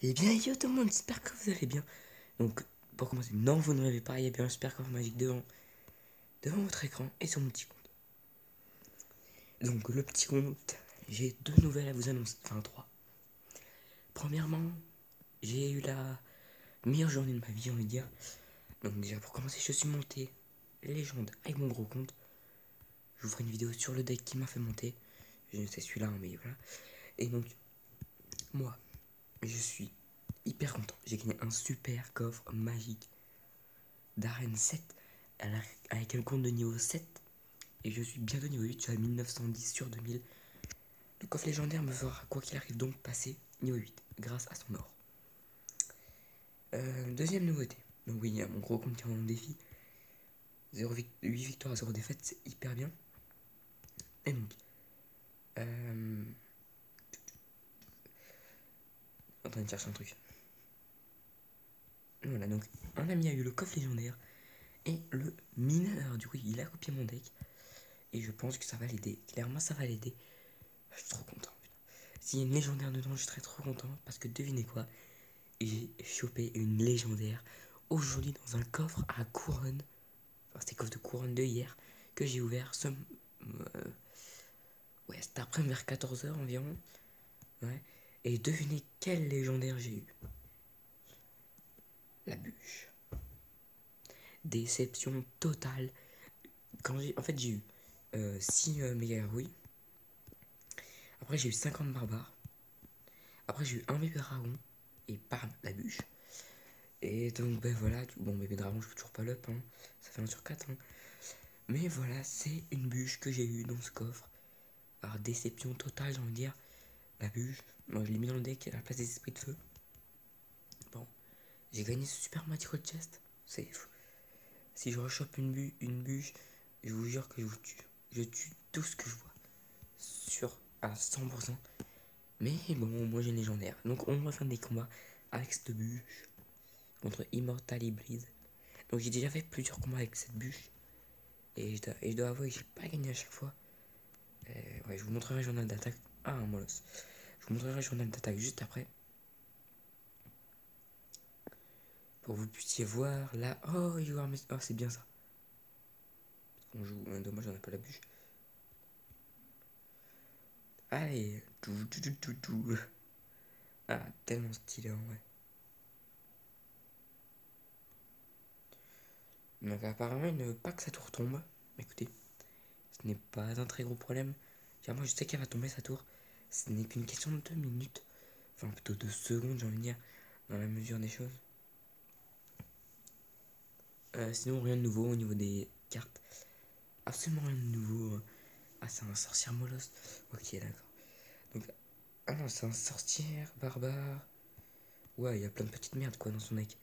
Eh bien, yo tout le monde, j'espère que vous allez bien. Donc, pour commencer, non, vous ne rêvez pas, il y a bien un super coffre magique devant votre écran et sur mon petit compte. Donc, le petit compte, j'ai deux nouvelles à vous annoncer, enfin trois. Premièrement, j'ai eu la meilleure journée de ma vie, j'ai envie de dire. Donc, déjà, pour commencer, je suis monté légende avec mon gros compte. Je vous ferai une vidéo sur le deck qui m'a fait monter. C'est celui-là, mais voilà. Et donc, moi, je suis hyper content. J'ai gagné un super coffre magique d'arène 7 avec un compte de niveau 7 et je suis bientôt niveau 8, je suis à 1910 sur 2000. Le coffre légendaire me fera quoi qu'il arrive donc passer niveau 8 grâce à son or. Deuxième nouveauté, donc oui, il y a mon gros compte qui est en défi, 8 victoires à 0 défaites, c'est hyper bien. Et donc, en train de chercher un truc. Voilà, donc un ami a eu le coffre légendaire et le mineur, du coup il a copié mon deck et je pense que ça va l'aider. Clairement, ça va l'aider. Je suis trop content. S'il y a une légendaire dedans, je serais trop content parce que devinez quoi, j'ai chopé une légendaire aujourd'hui dans un coffre à couronne. Enfin, c'était coffre de couronne de hier que j'ai ouvert ouais, c'était après vers 14 h environ. Ouais. Et devinez quelle légendaire j'ai eu. La bûche. Déception totale. En fait, j'ai eu 6 méga héroïs. Après, j'ai eu 50 barbares. Après, j'ai eu un bébé dragon. Et bam, la bûche. Et donc, ben voilà. Bon, bébé dragon, je peux toujours pas l'up. Hein. Ça fait 1 sur 4. Hein. Mais voilà, c'est une bûche que j'ai eue dans ce coffre. Alors, déception totale, j'ai envie de dire. La bûche, moi je l'ai mis dans le deck à la place des esprits de feu. Bon, j'ai gagné ce super magical chest. C'est fou. Si je rechoppe une bûche, je vous jure que je vous tue. Je tue tout ce que je vois. Sûr à 100%. Mais bon, moi j'ai une légendaire. Donc on va faire des combats avec cette bûche contre Immortal Hybrid. Donc j'ai déjà fait plusieurs combats avec cette bûche. Et je dois avouer que j'ai pas gagné à chaque fois. Ouais, je vous montrerai le journal d'attaque. Ah, un molosse. Je vous montrerai le journal d'attaque juste après. Pour que vous puissiez voir là. Oh, il joue un... Oh, c'est bien ça. Parce qu'on joue. Dommage, on n'a pas la bûche. Allez. Tout. Ah, tellement stylé en vrai. Donc, apparemment, il ne veut pas que sa tour tombe. Écoutez, ce n'est pas un très gros problème. Car moi, je sais qu'elle va tomber sa tour. Ce n'est qu'une question de 2 minutes. Enfin, plutôt 2 secondes, j'ai envie de dire. Dans la mesure des choses. Sinon, rien de nouveau au niveau des cartes. Absolument rien de nouveau. Ah, c'est un sorcière molosse. Ok, d'accord. Donc, ah non, c'est un sorcière barbare. Ouais, il y a plein de petites merdes quoi dans son deck.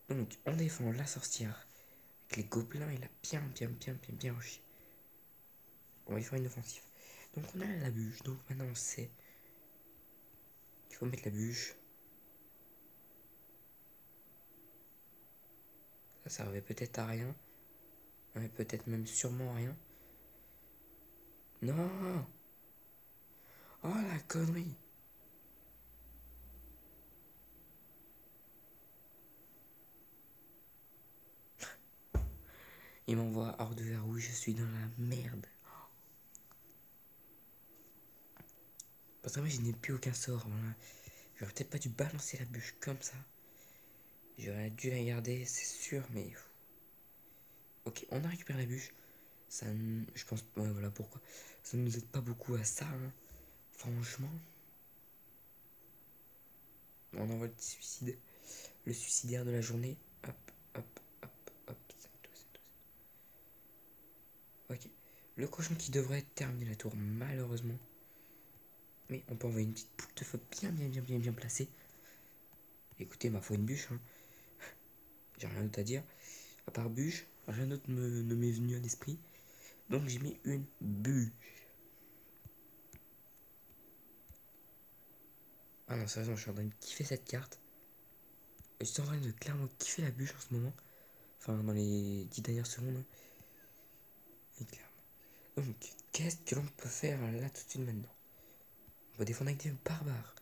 Donc, on défend la sorcière. Avec les gobelins, il a bien rushé. On va y faire une offensive. Donc, on a la bûche. Donc, maintenant, on sait qu'il faut mettre la bûche. Ça servait peut-être à rien. Ouais, peut-être même sûrement à rien. Non. Oh, la connerie. Il m'envoie hors de verrou. Je suis dans la merde. Parce que moi, je n'ai plus aucun sort. Voilà. J'aurais peut-être pas dû balancer la bûche comme ça. J'aurais dû la garder, c'est sûr, mais... Ok, on a récupéré la bûche. Ça, je pense... Ouais, voilà pourquoi. Ça ne nous aide pas beaucoup à ça, hein. Franchement. On envoie le petit suicide. Le suicidaire de la journée. Hop, hop, hop, hop. Ok. Le cochon qui devrait terminer la tour, malheureusement. Mais on peut envoyer une petite boule de feu bien placée. Écoutez, ma foi, une bûche, hein. J'ai rien d'autre à dire. À part bûche, rien d'autre ne m'est venu à l'esprit. Donc j'ai mis une bûche. Ah non, sérieusement, je suis en train de kiffer cette carte. Et je suis en train de clairement kiffer la bûche en ce moment. Enfin, dans les 10 dernières secondes. Et clairement. Donc, qu'est-ce que l'on peut faire là tout de suite maintenant? On va défendre avec des barbares.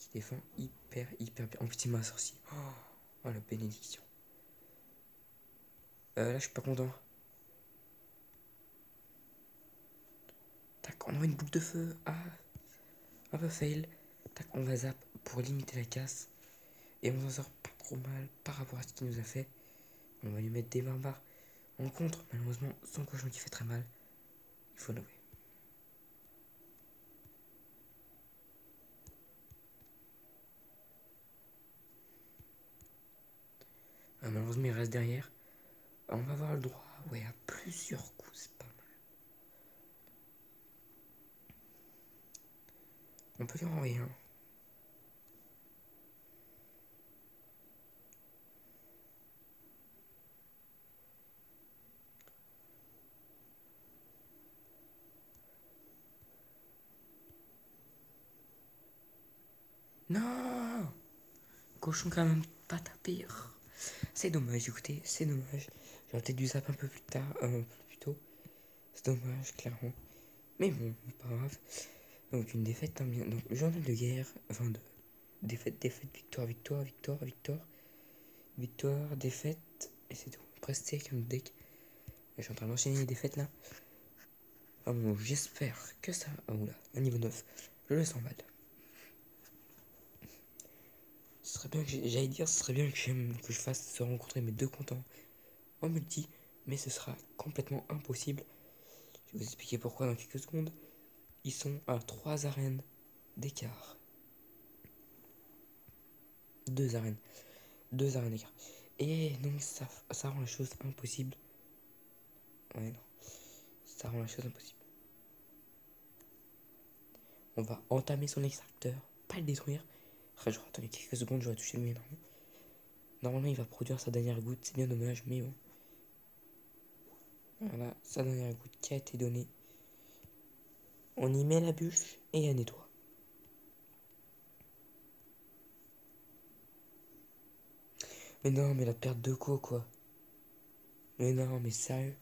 qui défend hyper bien. En plus, il m'a sorcier. Oh, la bénédiction. Là, je suis pas content. Tac, on a une boucle de feu. Ah, un peu fail. Tac, on va zap pour limiter la casse. Et on s'en sort pas trop mal par rapport à ce qu'il nous a fait. On va lui mettre des barbares en contre. Malheureusement, son cochon qui fait très mal. Il faut l'avouer. Malheureusement, il reste derrière. On va avoir le droit, ouais, à plusieurs coups, c'est pas mal. On peut lui envoyer un. Non, cochon quand même pas tapé. C'est dommage, écoutez, c'est dommage. J'aurais peut-être dû zap un peu plus tard, plus tôt. C'est dommage, clairement. Mais bon, pas grave. Donc une défaite, hein, bien. Donc journal de guerre, enfin de défaite, victoire, victoire, défaite, et c'est tout. Presté avec un deck. Je suis en train d'enchaîner les défaites là. Ah bon, j'espère que ça. Ah oula, un niveau 9. Je le sens mal. Ce serait bien que j'allais dire, ce serait bien que je fasse se rencontrer mes deux comptes en multi, mais ce sera complètement impossible. Je vais vous expliquer pourquoi dans quelques secondes. Ils sont à 3 arènes d'écart. 2 arènes. 2 arènes d'écart. Et donc ça rend la chose impossible. Ouais, non. Ça rend la chose impossible. On va entamer son extracteur, pas le détruire. Après, j'aurais attendu quelques secondes, j'aurais touché le mien. Normalement, il va produire sa dernière goutte. C'est bien dommage, mais bon. Voilà, sa dernière goutte qui a été donnée. On y met la bûche et elle nettoie. Mais non, mais la perte de quoi. Mais non, mais sérieux.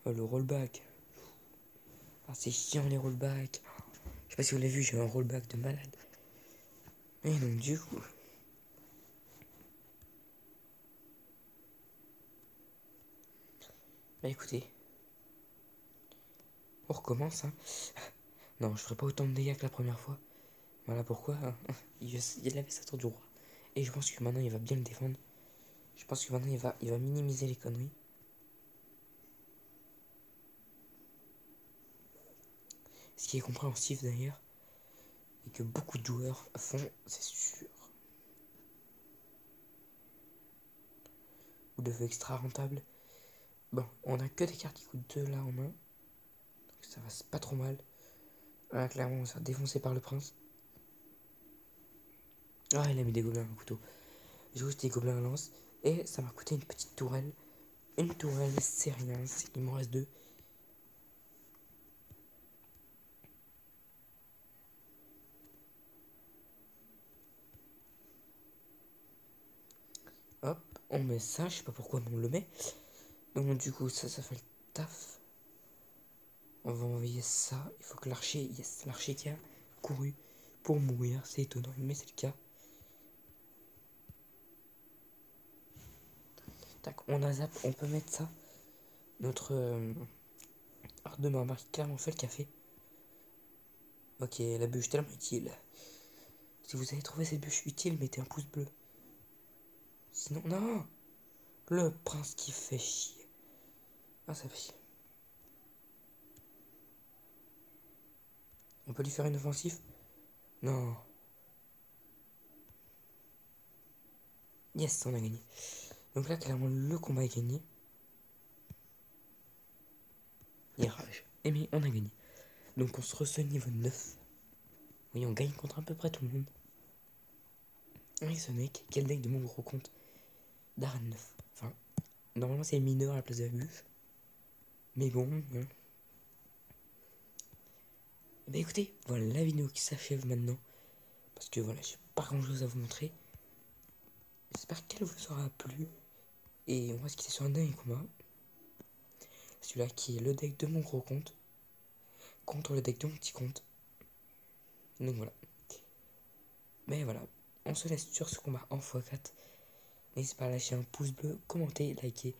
Oh, le rollback. Ah, c'est chiant les rollbacks. Je sais pas si vous l'avez vu, j'ai un rollback de malade. Et donc, du coup. Bah écoutez. On recommence, hein. Non, je ferai pas autant de dégâts que la première fois. Voilà pourquoi. Hein. Il avait sa tour du roi. Et je pense que maintenant il va bien le défendre. Je pense que maintenant il va minimiser les conneries. Ce qui est compréhensif d'ailleurs. Et que beaucoup de joueurs font, c'est sûr. Ou de feu extra rentable. Bon, on a que des cartes qui coûtent 2 là en main. Donc ça va, c'est pas trop mal. Là, clairement, on va se faire défoncer par le prince. Ah, il a mis des gobelins à couteau. J'ai juste des gobelins à lance. Et ça m'a coûté une petite tourelle. Une tourelle, c'est rien. Il m'en reste 2. Hop, on met ça. Je sais pas pourquoi, mais on le met. Donc du coup, ça fait le taf. On va envoyer ça. Il faut que l'archer... Yes, l'archer qui a couru pour mourir. C'est étonnant, mais c'est le cas. Tac, on a zap. On peut mettre ça. Notre art de barbare qui clairement fait le café. Ok, la bûche tellement utile. Si vous avez trouvé cette bûche utile, mettez un pouce bleu. Sinon, non. Le prince qui fait chier. Ah, ça fait chier. On peut lui faire une offensive? Non. Yes, on a gagné. Donc là, clairement, le combat est gagné. Et rage. Et mais on a gagné. Donc on se reçoit niveau 9. Oui, on gagne contre à peu près tout le monde. Avec ce mec, quel deck de mon gros compte d'Arène 9. Enfin, normalement c'est mineur à la place de la bûche. Mais bon. Hein. Bah écoutez, voilà la vidéo qui s'achève maintenant. Parce que voilà, j'ai pas grand chose à vous montrer. J'espère qu'elle vous aura plu. Et on va se quitter sur un dernier combat. Celui-là qui est le deck de mon gros compte contre le deck de mon petit compte. Donc voilà. Mais voilà, on se laisse sur ce combat en x4. N'hésitez pas à lâcher un pouce bleu, commenter, liker